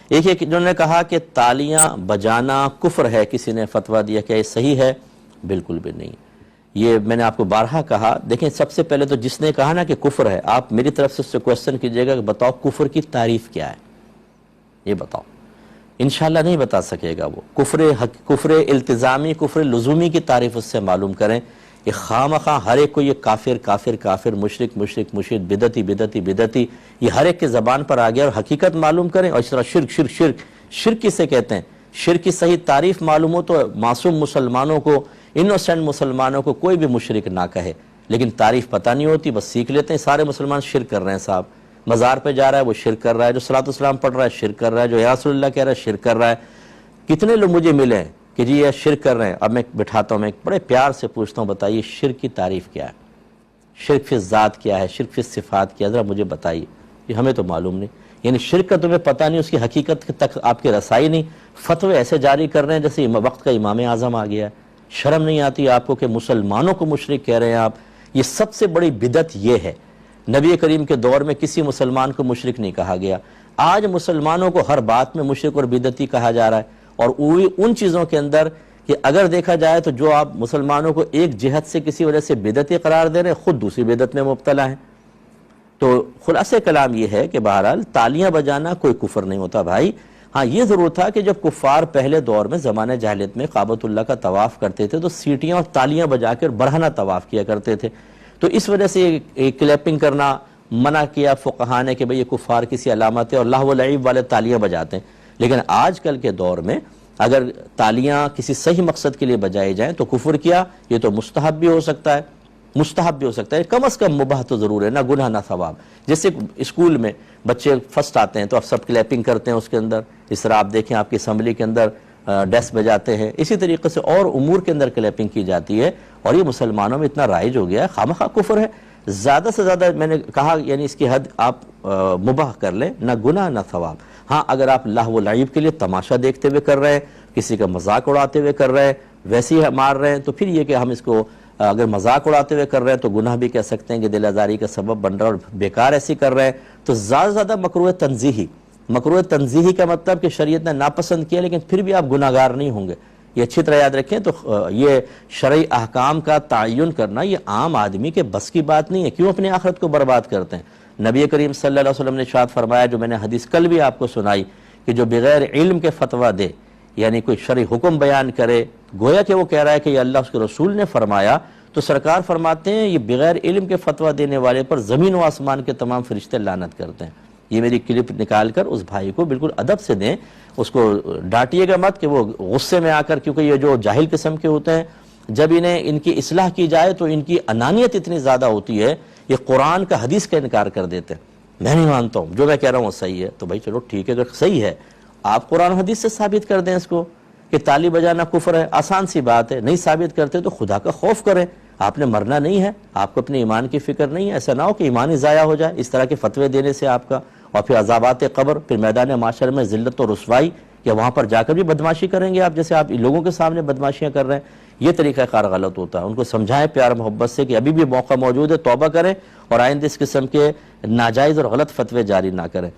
ایک انہوں نے کہا کہ تالیاں بجانا کفر ہے، کسی نے فتویٰ دیا کہ یہ صحیح ہے؟ بالکل بھی نہیں۔ یہ میں نے آپ کو بارہا کہا، دیکھیں سب سے پہلے تو جس نے کہا نا کہ کفر ہے، آپ میری طرف سے اس سے کوسچن کیجئے گا کہ بتاؤ کفر کی تعریف کیا ہے، یہ بتاؤ۔ انشاءاللہ نہیں بتا سکے گا وہ۔ کفر التزامی، کفر لزومی کی تعریف اس سے معلوم کریں۔ یہ خواہ ہر ایک کو یہ کافر کافر کافر، مشرک مشرک مشرک، بدعتی بدعتی بدعتی، یہ ہر ایک کے زبان پر آ گیا، اور حقیقت معلوم کریں۔ اور اس طرح شرک شرک شرک، شرک کسے کہتے ہیں؟ شرک کی صحیح تعریف معلوم ہو تو معصوم مسلمانوں کو، انوسینٹ مسلمانوں کو کوئی بھی مشرک نہ کہے، لیکن تعریف پتہ نہیں ہوتی، بس سیکھ لیتے ہیں۔ سارے مسلمان شرک کر رہے ہیں صاحب، مزار پہ جا رہا ہے وہ شرک کر رہا ہے، جو صلاۃ والسلام پڑھ رہا ہے شرک کر رہا ہے، جو یا رسول اللہ کہہ رہا ہے شرک کر رہا ہے۔ کتنے لوگ مجھے ملے ہیں کہ جی یہ شرک کر رہے ہیں، اب میں بٹھاتا ہوں، میں بڑے پیار سے پوچھتا ہوں بتائیے شرک کی تعریف کیا ہے؟ شرک فی الذات کیا ہے؟ شرک فی الصفات کیا ہے؟ ذرا مجھے بتائیے، یہ ہمیں تو معلوم نہیں۔ یعنی شرک کا تمہیں پتہ نہیں، اس کی حقیقت تک آپ کی رسائی نہیں، فتوے ایسے جاری کر رہے ہیں جیسے وقت کا امام اعظم آ گیا ہے۔ شرم نہیں آتی آپ کو کہ مسلمانوں کو مشرک کہہ رہے ہیں آپ؟ یہ سب سے بڑی بدعت یہ ہے۔ نبی کریم کے دور میں کسی مسلمان کو مشرک نہیں کہا گیا، آج مسلمانوں کو ہر بات میں مشرک اور بدعتی کہا جا رہا ہے، اور ان چیزوں کے اندر کہ اگر دیکھا جائے تو جو آپ مسلمانوں کو ایک جہت سے کسی وجہ سے بدعتی قرار دے رہے ہیں، خود دوسری بدعت میں مبتلا ہیں۔ تو خلاصہ کلام یہ ہے کہ بہرحال تالیاں بجانا کوئی کفر نہیں ہوتا بھائی۔ ہاں یہ ضرور تھا کہ جب کفار پہلے دور میں زمانہ جاہلیت میں کعبۃ اللہ کا طواف کرتے تھے تو سیٹیاں اور تالیاں بجا کر برہنہ طواف کیا کرتے تھے، تو اس وجہ سے کلیپنگ کرنا منع کیا فقہاء نے کہ بھئی یہ کفار کسی علامت ہے، اور لہو و لعب والے تالیاں بجاتے ہیں۔ لیکن آج کل کے دور میں اگر تالیاں کسی صحیح مقصد کے لیے بجائی جائیں تو کفر کیا؟ یہ تو مستحب بھی ہو سکتا ہے، مستحب بھی ہو سکتا ہے، کم از کم مباح تو ضرور ہے، نہ گناہ نہ ثواب۔ جیسے اسکول میں بچے فرسٹ آتے ہیں تو اب سب کلیپنگ کرتے ہیں اس کے اندر، اس طرح آپ دیکھیں آپ کی اسمبلی کے اندر ڈیسک بجاتے ہیں، اسی طریقے سے اور امور کے اندر کلیپنگ کی جاتی ہے، اور یہ مسلمانوں میں اتنا رائج ہو گیا ہے، خواہ کفر ہے۔ زیادہ سے زیادہ میں نے کہا یعنی اس کی حد آپ مباح کر لیں، نہ گناہ نہ ثواب۔ ہاں اگر آپ لہو و لعب کے لیے تماشا دیکھتے ہوئے کر رہے ہیں، کسی کا مذاق اڑاتے ہوئے کر رہے ہیں، ویسے ہی مار رہے ہیں، تو پھر یہ کہ ہم اس کو اگر مذاق اڑاتے ہوئے کر رہے ہیں تو گناہ بھی کہہ سکتے ہیں کہ دل آزاری کا سبب بن رہا ہے، اور بیکار ایسی کر رہے ہیں تو زیادہ سے زیادہ مکروہ تنزیہی۔ مکروہ تنزیہی کا مطلب کہ شریعت نے ناپسند کیا لیکن پھر بھی آپ گناہ گار نہیں ہوں گے، یہ اچھی طرح یاد رکھیں۔ تو یہ شرعی احکام کا تعین کرنا یہ عام آدمی کے بس کی بات نہیں ہے، کیوں اپنی آخرت کو برباد کرتے ہیں؟ نبی کریم صلی اللہ علیہ وسلم نے ارشاد فرمایا، جو میں نے حدیث کل بھی آپ کو سنائی، کہ جو بغیر علم کے فتویٰ دے، یعنی کوئی شرعی حکم بیان کرے گویا کہ وہ کہہ رہا ہے کہ یہ اللہ اس کے رسول نے فرمایا، تو سرکار فرماتے ہیں یہ بغیر علم کے فتویٰ دینے والے پر زمین و آسمان کے تمام فرشتے لعنت کرتے ہیں۔ یہ میری کلپ نکال کر اس بھائی کو بالکل ادب سے دیں، اس کو ڈانٹیے گا مت کہ وہ غصے میں آ کر، کیونکہ یہ جو جاہل قسم کے ہوتے ہیں جب انہیں ان کی اصلاح کی جائے تو ان کی انانیت اتنی زیادہ ہوتی ہے، یہ قرآن کا حدیث کا انکار کر دیتے ہیں۔ میں نہیں مانتا ہوں، جو میں کہہ رہا ہوں وہ صحیح ہے، تو بھائی چلو ٹھیک ہے، اگر صحیح ہے آپ قرآن و حدیث سے ثابت کر دیں اس کو کہ تالی بجانا کفر ہے، آسان سی بات ہے۔ نہیں ثابت کرتے تو خدا کا خوف کریں، آپ نے مرنا نہیں ہے، آپ کو اپنے ایمان کی فکر نہیں ہے، ایسا نہ ہو کہ ایمان ہی ضائع ہو جائے اس طرح کے فتوے دینے سے آپ کا، اور پھر عذابات قبر، پھر میدان معاشر میں ذلت و رسوائی، یا وہاں پر جا کر بھی بدماشی کریں گے آپ جیسے آپ لوگوں کے سامنے بدماشیاں کر رہے ہیں۔ یہ طریقہ کار غلط ہوتا ہے، ان کو سمجھائیں پیار محبت سے کہ ابھی بھی موقع موجود ہے، توبہ کریں اور آئندہ اس قسم کے ناجائز اور غلط فتوے جاری نہ کریں۔